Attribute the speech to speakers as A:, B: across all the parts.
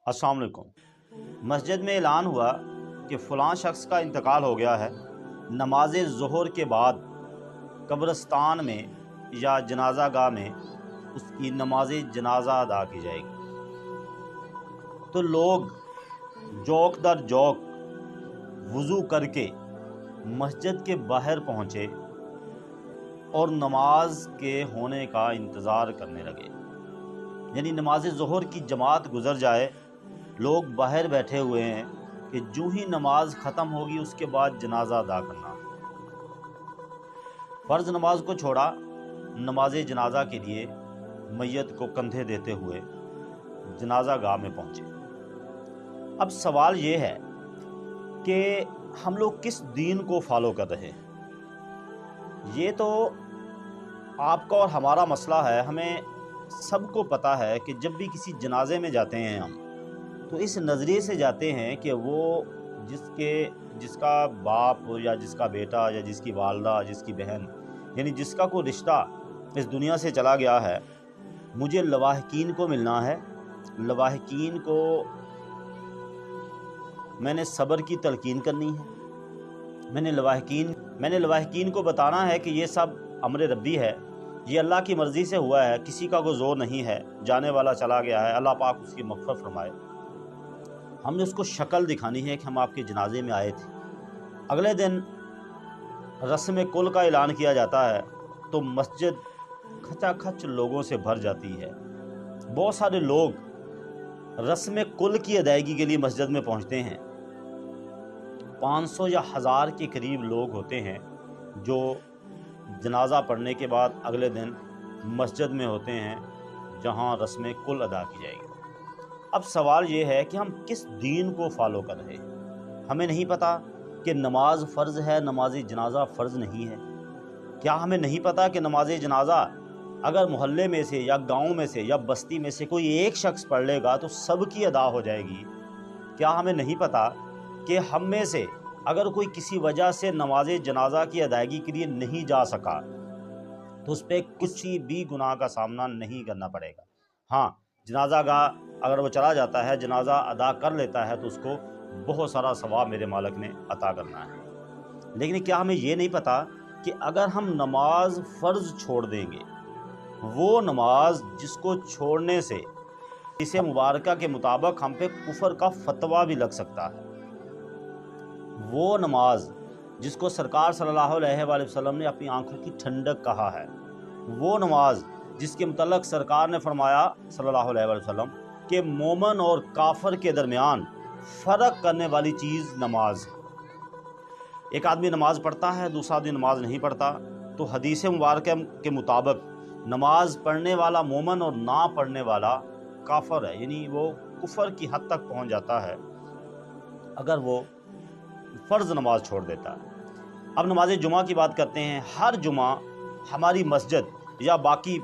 A: अस्सलाम वालेकुम। मस्जिद में ऐलान हुआ कि फ़लाँ शख्स का इंतकाल हो गया है। नमाज ज़ुहर के बाद कब्रिस्तान में या जनाजा गाह में उसकी नमाज जनाजा अदा की जाएगी। तो लोग जौक दर जौक वज़ू करके मस्जिद के बाहर पहुँचे और नमाज के होने का इंतज़ार करने लगे। यानी नमाज ज़ुहर की जमात गुज़र जाए, लोग बाहर बैठे हुए हैं कि जो ही नमाज ख़त्म होगी उसके बाद जनाजा अदा करना। फ़र्ज़ नमाज को छोड़ा, नमाज जनाजा के लिए मैयत को कंधे देते हुए जनाजा गाह में पहुँचे। अब सवाल ये है कि हम लोग किस दीन को फॉलो कर रहे हैं। ये तो आपका और हमारा मसला है। हमें सबको पता है कि जब भी किसी जनाजे में जाते हैं हम, तो इस नज़रिए से जाते हैं कि वो जिसका बाप या जिसका बेटा या जिसकी वालदा, जिसकी बहन, यानी जिसका कोई रिश्ता इस दुनिया से चला गया है, मुझे लवाहिकीन को मिलना है। लवाहिकीन को मैंने सब्र की तलकीन करनी है। मैंने लवाहिकीन को बताना है कि ये सब अमर रब्बी है, ये अल्लाह की मर्ज़ी से हुआ है, किसी का कोई ज़ोर नहीं है। जाने वाला चला गया है, अल्लाह पाक उसकी मग़फ़िरत फरमाए। हमने उसको शक्ल दिखानी है कि हम आपके जनाजे में आए थे। अगले दिन रस्म कुल का ऐलान किया जाता है तो मस्जिद खचाखच लोगों से भर जाती है। बहुत सारे लोग रस्म कुल की अदायगी के लिए मस्जिद में पहुंचते हैं। 500 या 1000 के करीब लोग होते हैं जो जनाजा पढ़ने के बाद अगले दिन मस्जिद में होते हैं जहां रस्म कुल अदा की जाएगी। अब सवाल ये है कि हम किस दीन को फॉलो कर रहे हैं। हमें नहीं पता कि नमाज फ़र्ज़ है, नमाज जनाजा फ़र्ज़ नहीं है। क्या हमें नहीं पता कि नमाज जनाजा अगर मोहल्ले में से या गांव में से या बस्ती में से कोई एक शख्स पढ़ लेगा तो सब की अदा हो जाएगी। क्या हमें नहीं पता कि हम में से अगर कोई किसी वजह से नमाज जनाजा की अदायगी के लिए नहीं जा सका तो उस पर किसी भी गुनाह का सामना नहीं करना पड़ेगा। हाँ, जनाजा गाह अगर वो चला जाता है, जनाजा अदा कर लेता है, तो उसको बहुत सारा सवाब मेरे मालिक ने अता करना है। लेकिन क्या हमें ये नहीं पता कि अगर हम नमाज फ़र्ज़ छोड़ देंगे, वो नमाज जिसको छोड़ने से इसे मुबारका के मुताबिक हम पे कुफर का फतवा भी लग सकता है, वो नमाज जिसको सरकार सल्लल्लाहु अलैहि वसल्लम ने अपनी आंखों की ठंडक कहा है, वो नमाज जिसके मुतल्लक सरकार ने फरमाया सल्लल्लाहु अलैहि वसल्लम कि मोमन और काफर के दरमियान फ़र्क करने वाली चीज़ नमाज। एक आदमी नमाज पढ़ता है, दूसरा आदमी नमाज नहीं पढ़ता, तो हदीस मुबारक के मुताबिक नमाज पढ़ने वाला मोमन और ना पढ़ने वाला काफर है, यानी वो कुफर की हद तक पहुंच जाता है अगर वो फ़र्ज़ नमाज छोड़ देता है। अब नमाज जुमा की बात करते हैं। हर जुमा हमारी मस्जिद या बाकी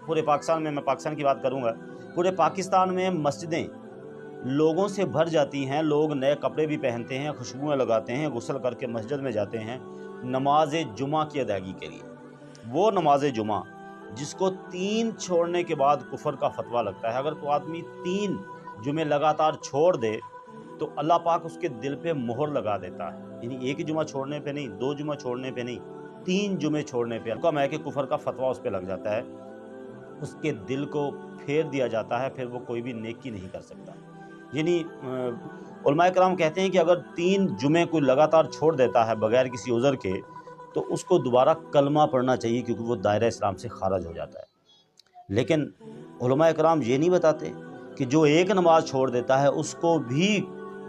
A: पूरे पाकिस्तान में, मैं पाकिस्तान की बात करूंगा, पूरे पाकिस्तान में मस्जिदें लोगों से भर जाती हैं। लोग नए कपड़े भी पहनते हैं, खुशबुएं लगाते हैं, गुस्ल करके मस्जिद में जाते हैं नमाज जुमा की अदायगी के लिए। वो नमाज जुमा जिसको 3 छोड़ने के बाद कुफर का फतवा लगता है। अगर कोई आदमी 3 जुमे लगातार छोड़ दे तो अल्लाह पाक उसके दिल पे मोहर लगा देता है। यानी एक जुमा छोड़ने पे नहीं, 2 जुमा छोड़ने पे नहीं, 3 जुमे छोड़ने पे हुक्म है कि कुफर का फतवा उस पे लग जाता है। उसके दिल को फेर दिया जाता है, फिर वो कोई भी नेकी नहीं कर सकता। यानी उलमाए कराम कहते हैं कि अगर 3 जुमे कोई लगातार छोड़ देता है बगैर किसी उज़र के, तो उसको दोबारा कलमा पढ़ना चाहिए, क्योंकि वो दायरा इस्लाम से खारिज हो जाता है। लेकिन उलमाए कराम ये नहीं बताते कि जो एक नमाज छोड़ देता है उसको भी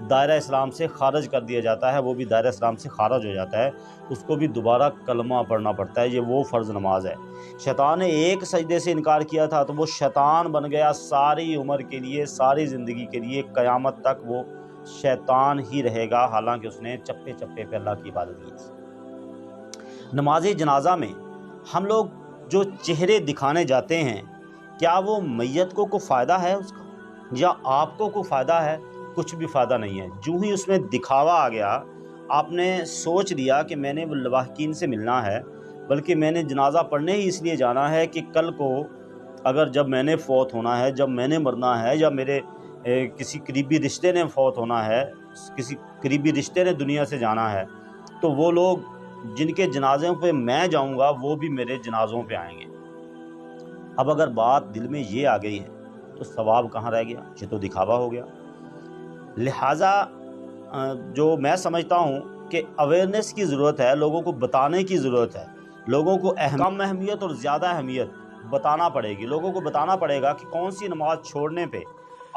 A: दायरा इस्लाम से खारिज कर दिया जाता है, वो भी दायरा इस्लाम से खारिज हो जाता है, उसको भी दोबारा कलमा पढ़ना पड़ता है। ये वो फ़र्ज़ नमाज है। शैतान ने एक सजदे से इनकार किया था तो वो शैतान बन गया सारी उम्र के लिए, सारी ज़िंदगी के लिए, क़यामत तक वो शैतान ही रहेगा, हालांकि उसने चप्पे चप्पे पे अल्लाह की इबादत की थी। नमाज जनाजा में हम लोग जो चेहरे दिखाने जाते हैं, क्या वो मैयत को कोई फ़ायदा है उसका, या आपको कोई फ़ायदा है? कुछ भी फ़ायदा नहीं है। जो ही उसमें दिखावा आ गया, आपने सोच लिया कि मैंने वो लवाहिकीन से मिलना है, बल्कि मैंने जनाजा पढ़ने ही इसलिए जाना है कि कल को अगर जब मैंने फ़ौत होना है, जब मैंने मरना है, या मेरे کسی قریبی رشتے نے فوت ہونا ہے، کسی قریبی رشتے نے دنیا سے جانا ہے، تو وہ لوگ جن کے جنازوں پہ میں جاؤں گا وہ بھی میرے جنازوں پہ آئیں گے۔ اب اگر بات دل میں یہ آ گئی ہے تو ثواب کہاں رہ گیا؟ یہ تو دکھاوا ہو گیا۔ لہٰذا جو میں سمجھتا ہوں کہ اویئرنیس کی ضرورت ہے، لوگوں کو بتانے کی ضرورت ہے، لوگوں کو کم اہمیت اور زیادہ اہمیت بتانا پڑے گی۔ لوگوں کو بتانا پڑے گا کہ کون سی نماز چھوڑنے پہ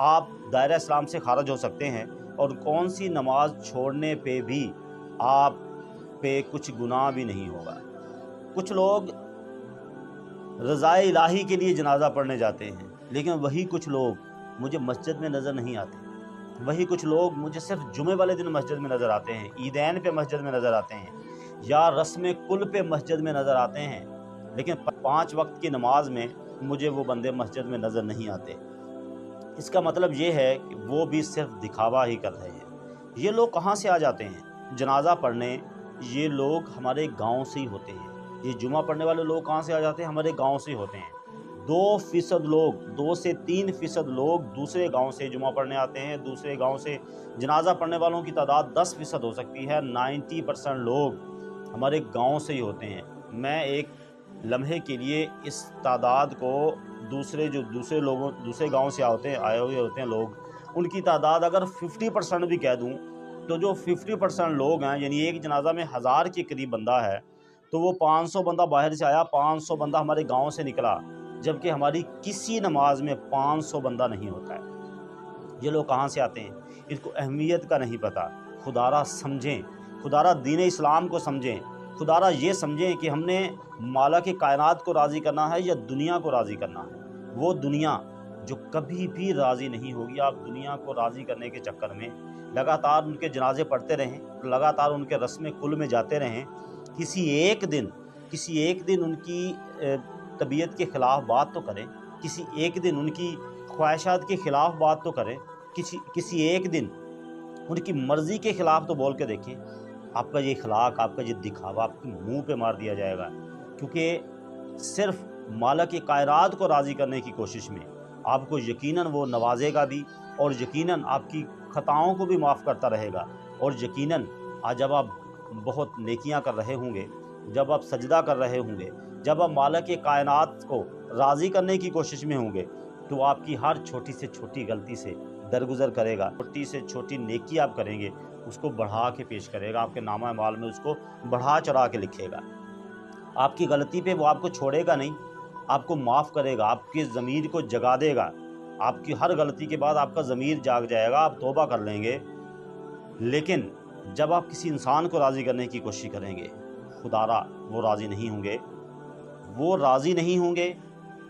A: آپ دائرہ اسلام سے خارج ہو سکتے ہیں اور کون سی نماز چھوڑنے پہ بھی آپ پہ کچھ گناہ بھی نہیں ہوگا۔ کچھ لوگ رضائے الہی کے لیے جنازہ پڑھنے جاتے ہیں، لیکن وہی کچھ لوگ مجھے مسجد میں نظر نہیں آتے، وہی کچھ لوگ مجھے صرف جمعے والے دن مسجد میں نظر آتے ہیں، عیدین پہ مسجد میں نظر آتے ہیں، یا رسم کل پہ مسجد میں نظر آتے ہیں، لیکن 5 وقت کی نماز میں مجھے وہ بندے مسجد میں نظر نہیں آتے۔ اس کا مطلب یہ ہے کہ وہ بھی صرف دکھاوا ہی کر رہے ہیں۔ یہ لوگ کہاں سے آ جاتے ہیں جنازہ پڑھنے؟ یہ لوگ ہمارے گاؤں سے ہی ہوتے ہیں۔ یہ جمعہ پڑھنے والے لوگ کہاں سے آ جاتے ہیں؟ ہمارے گاؤں سے ہی ہوتے ہیں۔ 2% لوگ، 2 سے 3% لوگ دوسرے گاؤں سے جمعہ پڑھنے آتے ہیں۔ دوسرے گاؤں سے جنازہ پڑھنے والوں کی تعداد 10% ہو سکتی ہے، 90% لوگ ہمارے گاؤں سے ہی ہوتے ہیں۔ میں ایک لمحے کے لیے اس تعداد کو دوسرے گاؤں سے آئے ہوئے ہوتے ہیں لوگ، ان کی تعداد اگر 50% بھی کہہ دوں تو جو 50% لوگ ہیں، یعنی ایک جنازہ میں 1000 کے قریب بندہ ہے، تو وہ 500 بندہ باہر سے آیا، 500 بندہ ہمارے گاؤں سے نکلا، جبکہ ہماری کسی نماز میں 500 بندہ نہیں ہوتا ہے۔ یہ لوگ کہاں سے آتے ہیں؟ ان کو اہمیت کا نہیں پتہ۔ خدا را سمجھیں، خدا را دین اسلام کو سمجھیں، خدا را یہ سمجھیں کہ ہم نے مالک کائنات کو راضی کرنا ہے یا دنیا کو راضی کرنا ہے۔ وہ دنیا جو کبھی بھی راضی نہیں ہوگی۔ آپ دنیا کو راضی کرنے کے چکر میں لگاتار ان کے جنازے پڑھتے رہیں، لگاتار ان کے رسم کل میں جاتے رہیں، کسی ایک دن ان کی طبیعت کے خلاف بات تو کریں، کسی ایک دن ان کی خواہشات کے خلاف بات تو کریں، کسی ایک دن ان کی مرضی کے خلاف تو بول کے دیکھیں۔ آپ کا یہ اخلاق، آپ کا یہ دکھاوا آپ کے منہ پہ مار دیا جائے گا، کیونکہ صرف مالک کائنات کو راضی کرنے کی کوشش میں آپ کو یقیناً وہ نوازے گا بھی، اور یقیناً آپ کی خطاؤں کو بھی معاف کرتا رہے گا، اور یقیناً آج جب آپ بہت نیکیاں کر رہے ہوں گے، جب آپ سجدہ کر رہے ہوں گے، جب آپ مالک کائنات کو راضی کرنے کی کوشش میں ہوں گے، تو آپ کی ہر چھوٹی سے چھوٹی غلطی سے درگزر کرے گا، چھوٹی سے چھوٹی نیکی آپ کریں گے اس کو بڑھا کے پیش کرے گا، آپ کے نامہ اعمال میں اس کو بڑھا چڑھا کے لکھے گا۔ آپ کی غلطی پہ وہ آپ کو چھوڑے گا نہیں، آپ کو معاف کرے گا، آپ کی ضمیر کو جگا دے گا۔ آپ کی ہر غلطی کے بعد آپ کا ضمیر جاگ جائے گا، آپ توبہ کر لیں گے۔ لیکن جب آپ کسی انسان کو راضی کرنے کی کوشش کریں گے، خدا را وہ راضی نہیں ہوں گے،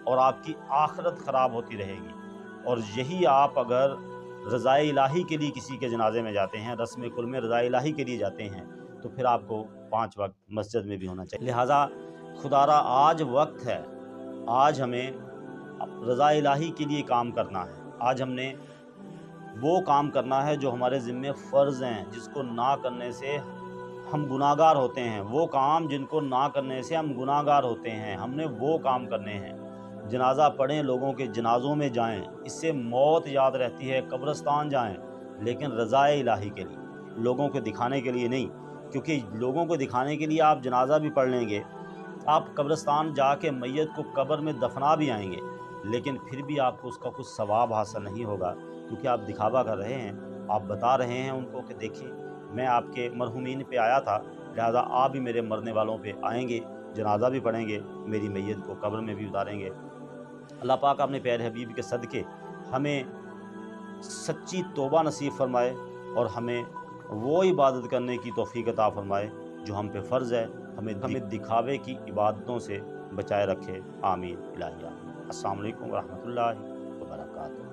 A: اور آپ کی آخرت خراب ہوتی رہے گی۔ اور یہی آپ اگر رضائے الہی کے لیے کسی کے جنازے میں جاتے ہیں، رسم کل میں رضائے الہی کے لیے جاتے ہیں، تو پھر آپ کو 5 وقت مسجد میں بھی ہونا چاہیے۔ لہٰذا خدا را آج وقت ہے، آج ہمیں رضائے الہی کے لیے کام کرنا ہے۔ آج ہم نے وہ کام کرنا ہے جو ہمارے ذمہ فرض ہیں، جس کو نہ کرنے سے ہم گناہگار ہوتے ہیں، وہ کام جن کو نہ کرنے سے ہم گناہگار ہوتے ہیں، ہم نے وہ کام کرنے ہیں۔ جنازہ پڑھیں، لوگوں کے جنازوں میں جائیں، اس سے موت یاد رہتی ہے، قبرستان جائیں، لیکن رضائے الہی کے لیے، لوگوں کو دکھانے کے لیے نہیں، کیونکہ لوگوں کو دکھانے کے لیے آپ جنازہ بھی پڑھ لیں گے، آپ قبرستان جا کے میت کو قبر میں دفنا بھی آئیں گے، لیکن پھر بھی آپ کو اس کا کچھ ثواب حاصل نہیں ہوگا، کیونکہ آپ دکھاوا کر رہے ہیں، آپ بتا رہے ہیں ان کو کہ دیکھیں میں آپ کے مرحومین پہ آیا تھا، لہذا آپ بھی میرے مرنے والوں پہ آئیں گے، جنازہ بھی پڑھیں گے، میری میت کو قبر میں بھی اتاریں گے۔ اللہ پاک اپنے پیارے حبیب کے صدقے ہمیں سچی توبہ نصیب فرمائے، اور ہمیں وہ عبادت کرنے کی توفیق عطا فرمائے جو ہم پہ فرض ہے، ہمیں دکھاوے کی عبادتوں سے بچائے رکھے، آمین الہی آمین۔ السلام علیکم ورحمۃ اللہ وبرکاتہ۔